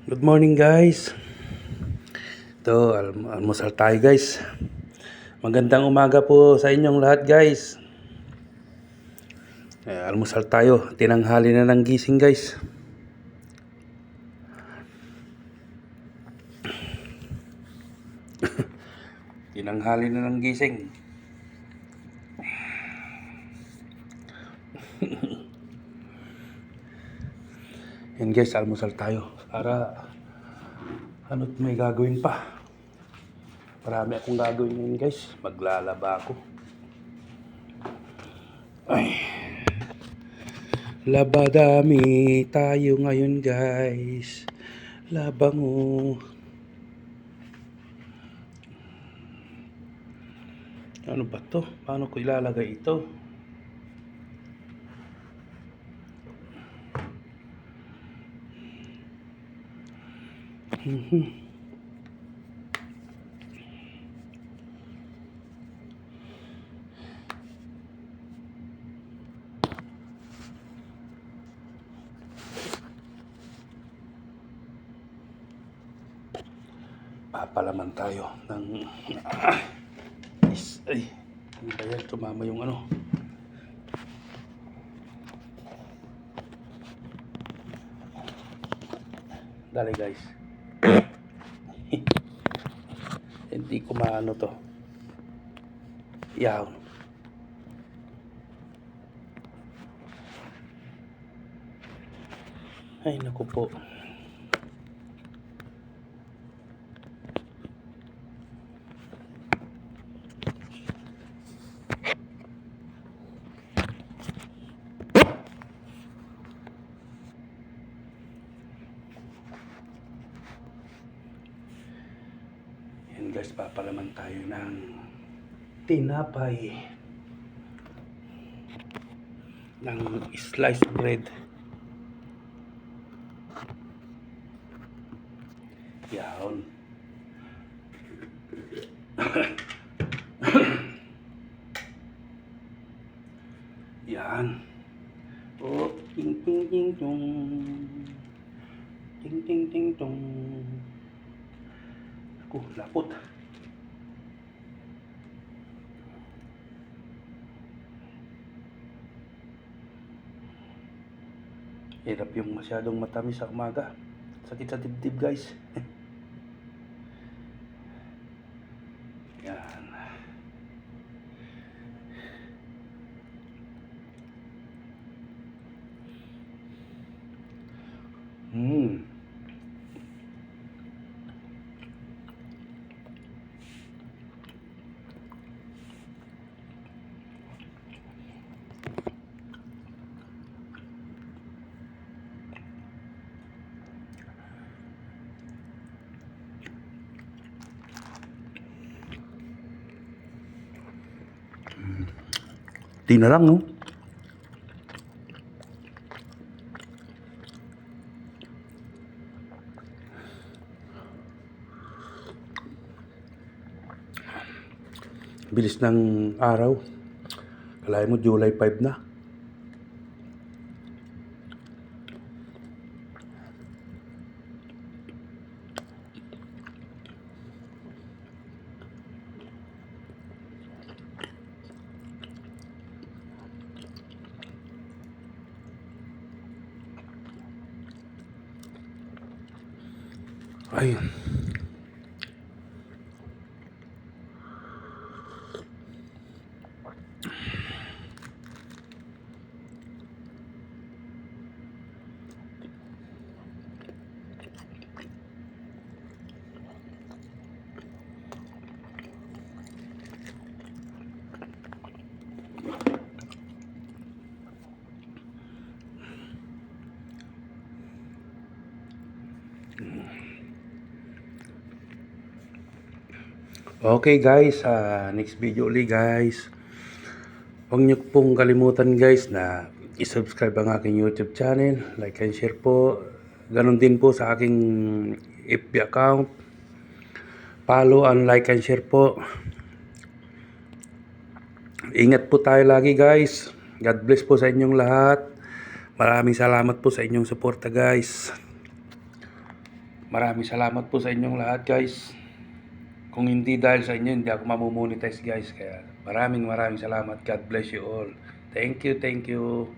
Good morning guys. Ito, almusal tayo guys. Magandang umaga po sa inyong lahat guys. Almusal tayo. Tinanghali na ng gising guys. Tinanghali na ng gising. Yan guys, almusal tayo. Para may gagawin pa. Marami akong gagawin ngayon guys. Maglalaba ako. Ay. Labadami tayo ngayon guys. Labango. Ano ba to? Paano ko ilalagay ito? Papalaman tayo ng ay, ano ba yan? Tumama yung ano. Dali guys. Hindi ko maano to. Yaw. Ay naku po. Yan guys, papalaman tayo ng tinapay. Ng sliced bread. Yawn. Yan. Oh, ting ting ting tong. Ting ting ting tong. Ako, lapot. Hirap yung masyadong matamis sa umaga. Sakit sa dibdib guys. Yan. Di na lang, no? Bilis ng araw. Kalahin mo, July 5 na. Ayun. Okay guys, next video ulit guys. Huwag niyo pong kalimutan guys na i-subscribe ang aking YouTube channel, like and share po. Ganon din po sa aking FB account. Follow and like and share po. Ingat po tayo lagi guys. God bless po sa inyong lahat. Maraming salamat po sa inyong suporta guys. Maraming salamat po sa inyong lahat guys. Kung hindi dahil sa inyo, hindi ako mamomonetize guys. Kaya maraming salamat. God bless you all. Thank you, thank you.